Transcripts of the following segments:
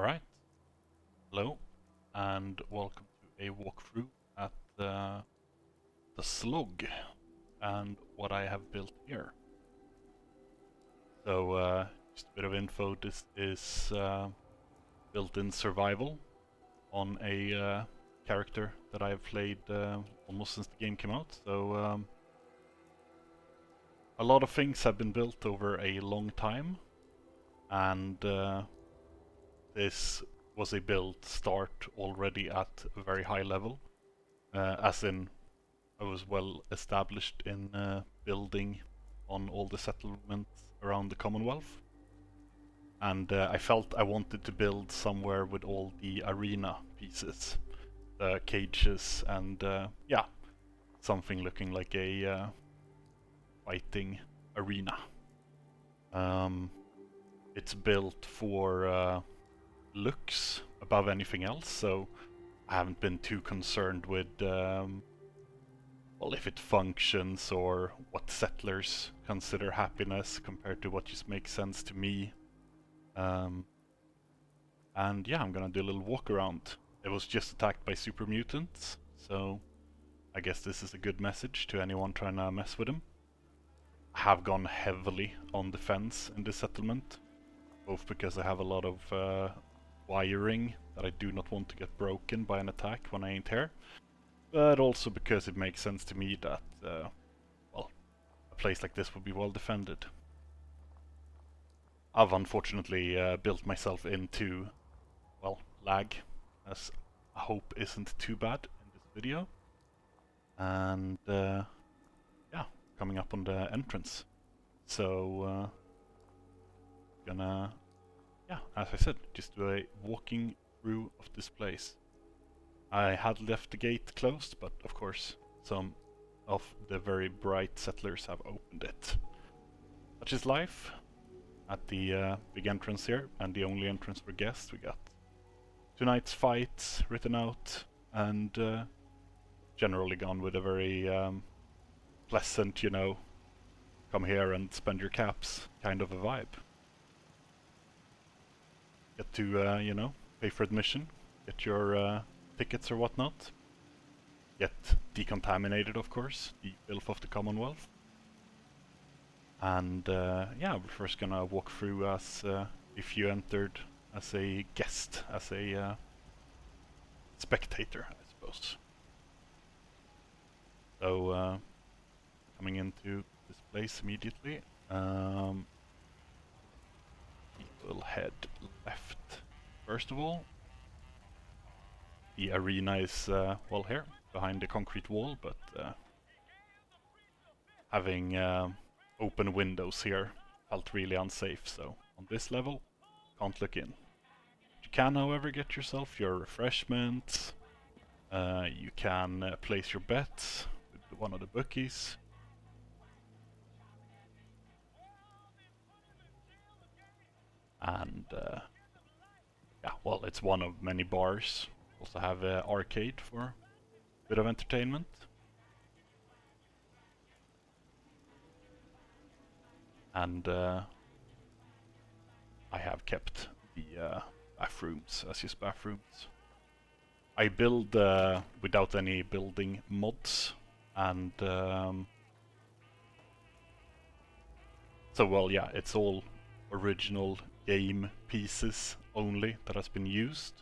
Alright, hello, and welcome to a walkthrough at the Slog, and what I have built here. So, just a bit of info, this is built-in survival on a character that I've played almost since the game came out, so a lot of things have been built over a long time, and this was a build start already at a very high level, as in I was well established in building on all the settlements around the Commonwealth, and I felt I wanted to build somewhere with all the arena pieces, the cages, and yeah, something looking like a fighting arena. It's built for looks above anything else, so I haven't been too concerned with well, if it functions or what settlers consider happiness compared to what just makes sense to me. And yeah, I'm gonna do a little walk around. It was just attacked by super mutants, so I guess this is a good message to anyone trying to mess with them. I have gone heavily on defense in this settlement, both because I have a lot of wiring that I do not want to get broken by an attack when I ain't here, but also because it makes sense to me that, well, a place like this would be well defended. I've unfortunately built myself into, well, lag, as I hope isn't too bad in this video. And yeah, coming up on the entrance. So, gonna, yeah, as I said, just do a walking through of this place. I had left the gate closed, but of course some of the very bright settlers have opened it. Such is life. At the big entrance here, and the only entrance for guests, we got tonight's fights written out, and generally gone with a very pleasant, you know, come here and spend your caps kind of a vibe. Get to, you know, pay for admission, get your tickets or whatnot. Get decontaminated, of course, the filth of the Commonwealth. And yeah, we're first gonna walk through as if you entered as a guest, as a spectator, I suppose. So, coming into this place immediately, we will head left. First of all, the arena is, well, here, behind the concrete wall, but having open windows here felt really unsafe, so on this level, can't look in. You can, however, get yourself your refreshments, you can place your bets with one of the bookies. And yeah, well, it's one of many bars. Also have an arcade for a bit of entertainment. And I have kept the bathrooms as just bathrooms. I build without any building mods, and so, well, yeah, it's all original game pieces only that has been used,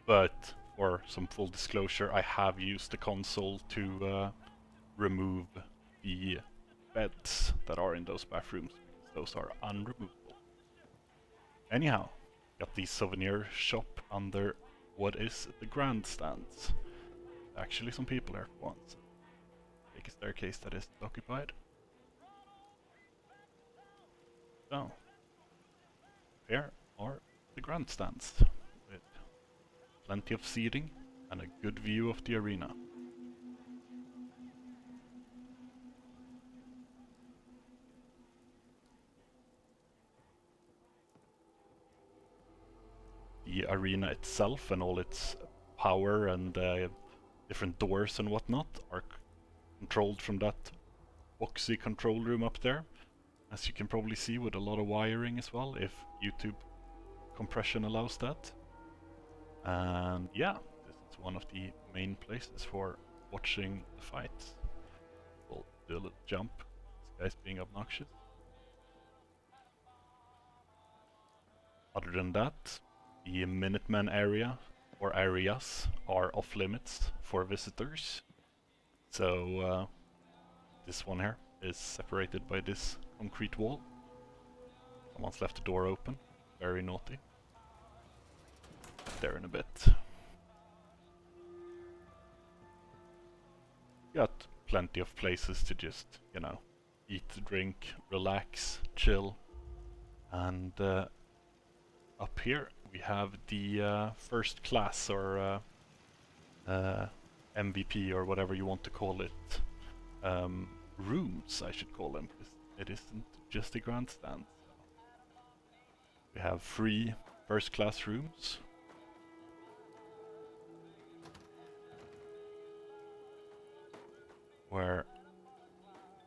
but for some full disclosure, I have used the console to remove the beds that are in those bathrooms, because those are unremovable. Anyhow, got the souvenir shop under what is the grandstands. Actually some people here for once. Take a staircase that is occupied. So, here are the grandstands, with plenty of seating and a good view of the arena. The arena itself and all its power and different doors and whatnot are controlled from that boxy control room up there, as you can probably see, with a lot of wiring as well, if YouTube compression allows that. And yeah, this is one of the main places for watching the fights. We'll do a little jump. This guy's being obnoxious. Other than that, the Minutemen area or areas are off limits for visitors. So this one here is separated by this concrete wall. Someone's left the door open. Very naughty. Get there in a bit. Got plenty of places to just, you know, eat, drink, relax, chill. And up here we have the first class or MVP or whatever you want to call it. Rooms, I should call them, because it isn't just a grandstand. We have 3 first class rooms. Where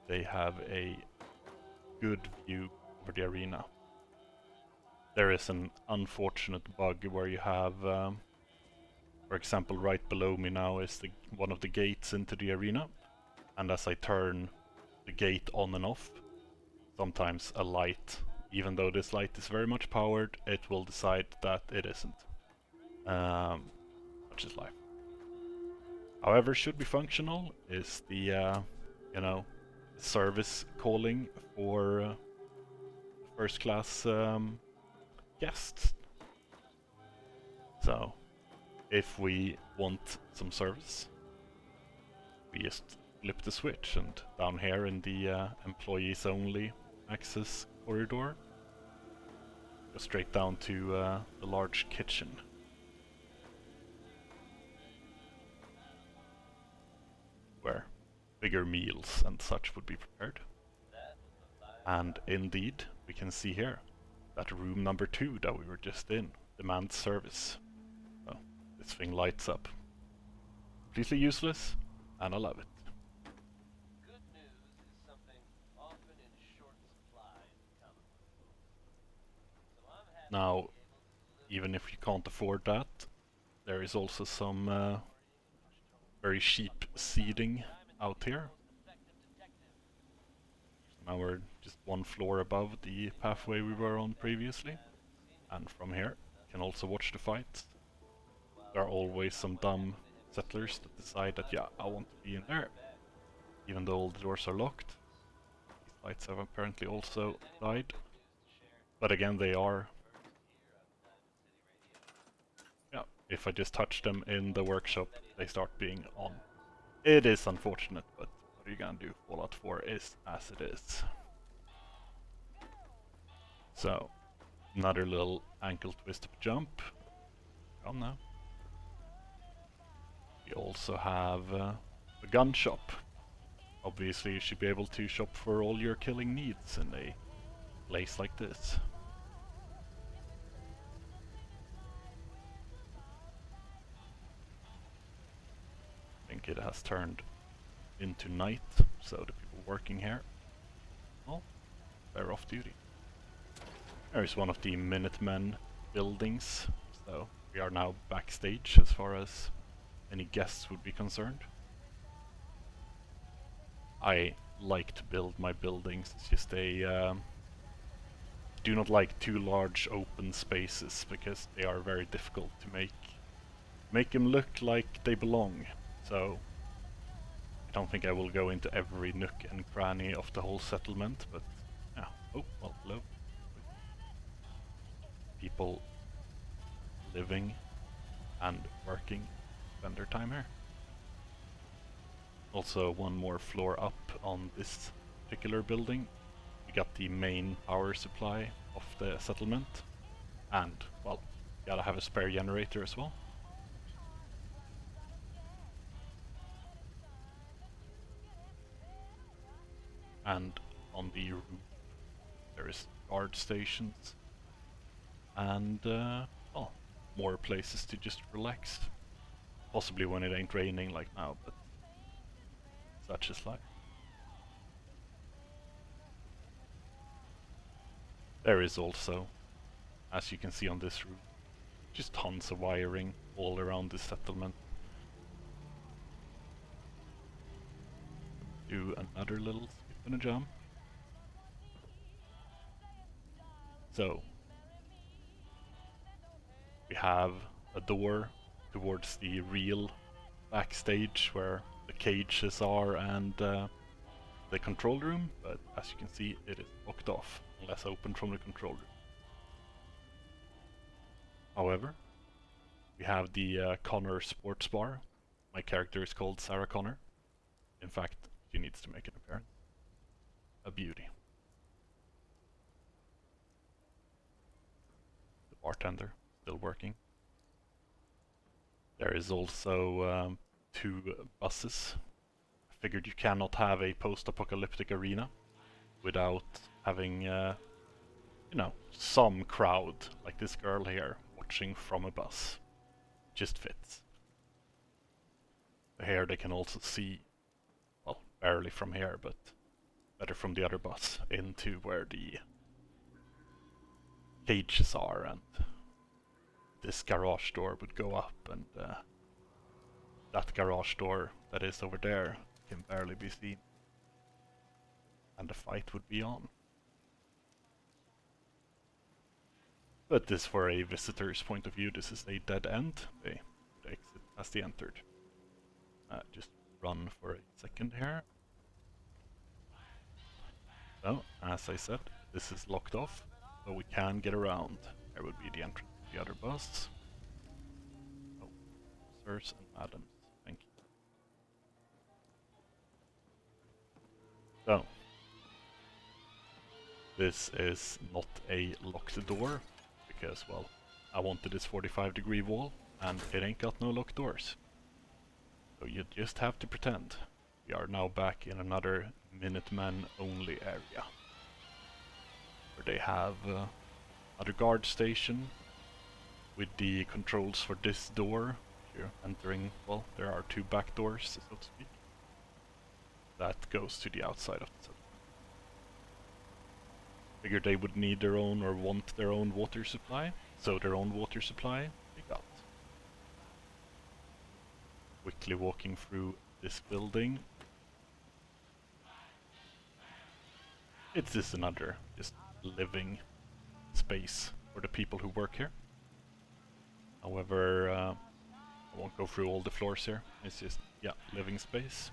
they have a good view over the arena. There is an unfortunate bug where you have, for example, right below me now is one of the gates into the arena, and as I turn the gate on and off, sometimes a light, even though this light is very much powered, it will decide that it isn't. Which is life. However, should be functional is the, you know, service calling for first class guests. So, if we want some service, we just flip the switch, and down here in the employees only access corridor, go straight down to the large kitchen. Where bigger meals and such would be prepared. And indeed, we can see here that room number 2 that we were just in demands service. So this thing lights up. Completely useless, and I love it. Good news is something often in short supply in the comic book. So I'm happy Now, to be able to deliver even if you can't afford that, there is also some very cheap seating out here. Now we're just 1 floor above the pathway we were on previously, and from here you can also watch the fights. There are always some dumb settlers that decide that, yeah, I want to be in there, even though all the doors are locked. These lights have apparently also died, but again they are, yeah, if I just touch them in the workshop they start being on. It is unfortunate, but what are you gonna do? Fallout 4 is as it is. So, another little ankle twist up jump. Come now. We also have a gun shop. Obviously you should be able to shop for all your killing needs in a place like this. I think it has turned into night, so the people working here, well, they're off duty. There's one of the Minutemen buildings, so we are now backstage as far as any guests would be concerned. I like to build my buildings. It's just a do not like too large open spaces because they are very difficult to make them look like they belong. So I don't think I will go into every nook and cranny of the whole settlement, but yeah. Oh, well, hello. People living and working spend their time here. Also 1 more floor up on this particular building. We got the main power supply of the settlement, and, well, gotta have a spare generator as well. And on the roof there is guard stations, and, well, more places to just relax. Possibly when it ain't raining like now, but such is life. There is also, as you can see on this roof, Just tons of wiring all around this settlement. Do another little skip and a jump. So, we have a door towards the real backstage where the cages are and the control room, but as you can see, it is blocked off unless opened from the control room. However, we have the Connor Sports Bar. My character is called Sarah Connor. In fact, she needs to make an appearance. A beauty. The bartender, still working. There is also 2 buses. I figured you cannot have a post-apocalyptic arena without having, you know, some crowd, like this girl here, watching from a bus. Just fits. Here they can also see, well, barely from here, but better from the other bus, into where the cages are, and this garage door would go up, and that garage door that is over there can barely be seen. And the fight would be on. But this, for a visitor's point of view, this is a dead end. They exit as they entered. Just run for a second here. So, as I said, this is locked off, so we can get around. There would be the entrance to the other bus. Oh, sirs and madams, thank you. So, this is not a locked door, because, well, I wanted this 45-degree wall, and it ain't got no locked doors. So you just have to pretend. We are now back in another Minutemen only area, where they have another guard station with the controls for this door. If you're entering, well, there are 2 back doors, so to speak. That goes to the outside of the settlement. Figured they would need their own or want their own water supply, so their own water supply they got. Quickly walking through this building. It's just another living space for the people who work here. However, I won't go through all the floors here. It's just, yeah, living space.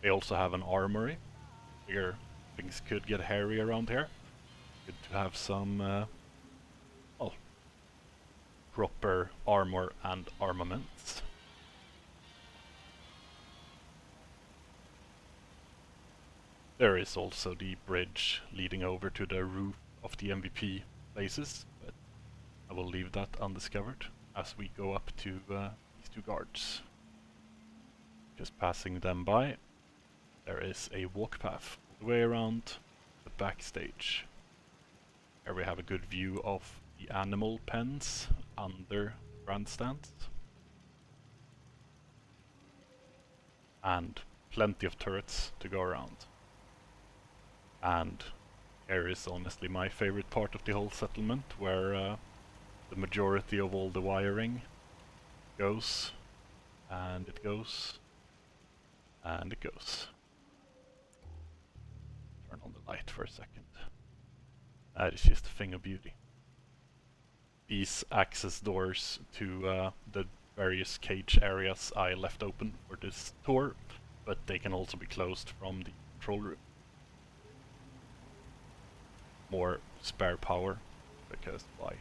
They also have an armory. Figure things could get hairy around here. Good to have some, well, proper armor and armaments. There is also the bridge leading over to the roof of the MVP places, but I will leave that undiscovered as we go up to these 2 guards. Just passing them by, there is a walk path all the way around the backstage. Here we have a good view of the animal pens under grandstands. And plenty of turrets to go around. And here is honestly my favorite part of the whole settlement, where the majority of all the wiring goes, and it goes, and it goes. Turn on the light for a second. That is just a thing of beauty. These access doors to the various cage areas I left open for this tour, but they can also be closed from the control room. More spare power, because why?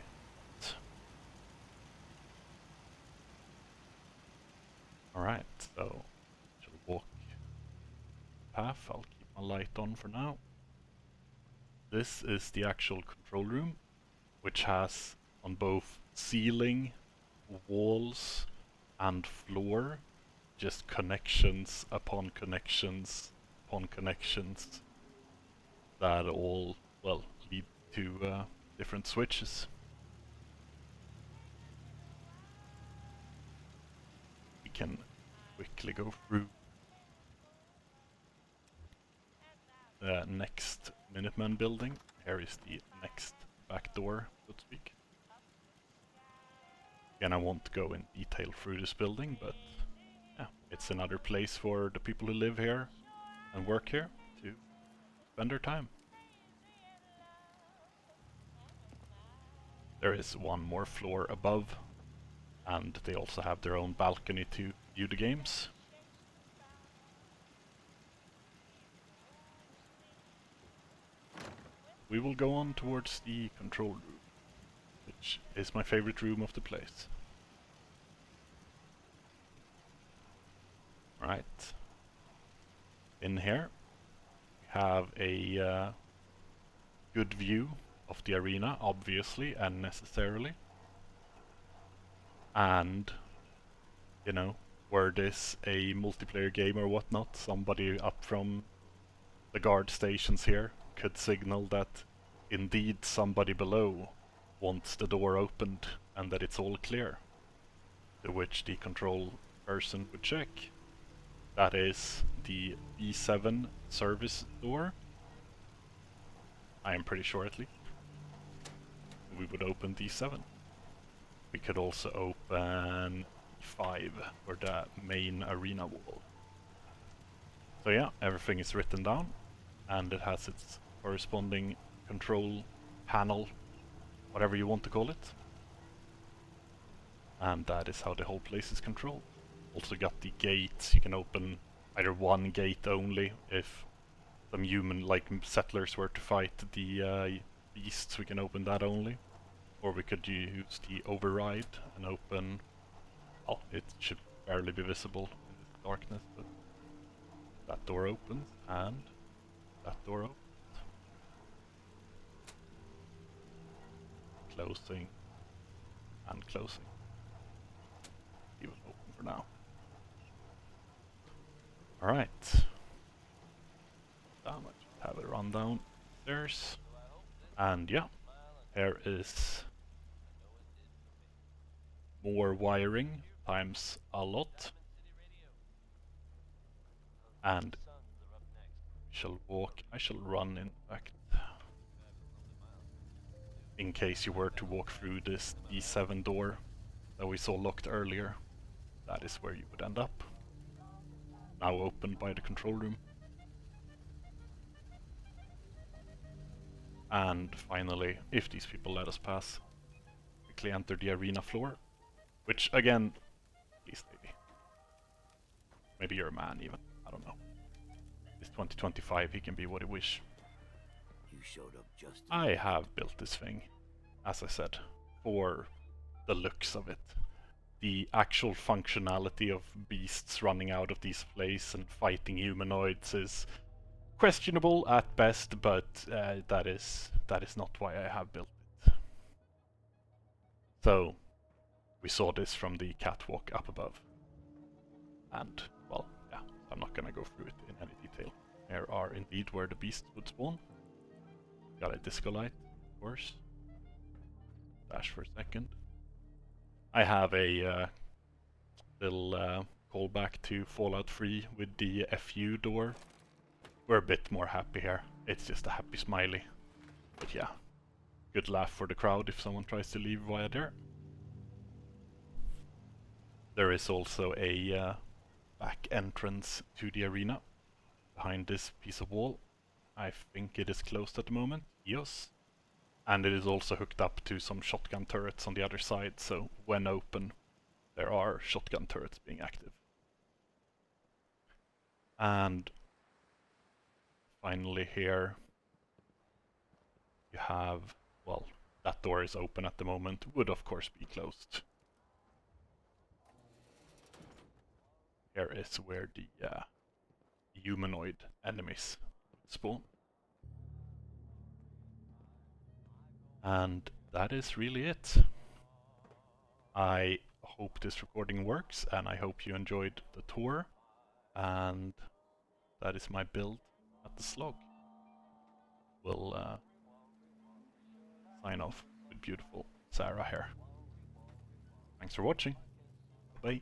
Alright, so shall walk path. I'll keep my light on for now. This is the actual control room, which has on both ceiling, walls, and floor just connections upon connections upon connections that all, well, lead to different switches. We can quickly go through the next Minutemen building. Here is the next back door, so to speak. Again, I won't go in detail through this building, but yeah, it's another place for the people who live here and work here to spend their time. There is one more floor above, and they also have their own balcony to view the games. We will go on towards the control room, which is my favorite room of the place. Right. In here, we have a good view of the arena, obviously and necessarily. And, you know, were this a multiplayer game or whatnot, somebody up from the guard stations here could signal that indeed somebody below wants the door opened and that it's all clear. To which the control person would check. That is the B7 service door. I am pretty sure at least. We would open D7. We could also open D5 for the main arena wall. So yeah, everything is written down and it has its corresponding control panel, whatever you want to call it. And that is how the whole place is controlled. Also got the gates, you can open either one gate only if some human, like settlers, were to fight the beasts, we can open that only. Or we could use the override and open... Oh, it should barely be visible in this darkness, but that door opens and that door opens. Closing and closing. Leave it open for now. Alright. Damn, I just have a rundown stairs. And yeah, here is more wiring times a lot. And I shall run in fact. In case you were to walk through this D7 door that we saw locked earlier, that is where you would end up. Now opened by the control room. And finally, if these people let us pass, quickly enter the arena floor. Which again, please lady. Maybe you're a man even, I don't know. It's 2025, he can be what he wish. You showed up just I have built this thing, as I said, for the looks of it. The actual functionality of beasts running out of this place and fighting humanoids is questionable at best, but that is not why I have built it. So, we saw this from the catwalk up above. And, well, yeah, I'm not gonna go through it in any detail. Here are indeed where the beasts would spawn. Got a disco light, of course. Dash for a second. I have a little callback to Fallout 3 with the FU door. We're a bit more happy here. It's just a happy smiley. But yeah, good laugh for the crowd if someone tries to leave via there. There is also a back entrance to the arena behind this piece of wall. I think it is closed at the moment. Yes. And it is also hooked up to some shotgun turrets on the other side, so when open, there are shotgun turrets being active. And finally here, you have, well, that door is open at the moment, would of course be closed. Here is where the humanoid enemies spawn. And that is really it. I hope this recording works, and I hope you enjoyed the tour. And that is my build at the Slog. We'll sign off with beautiful Sarah here. Thanks for watching. Bye.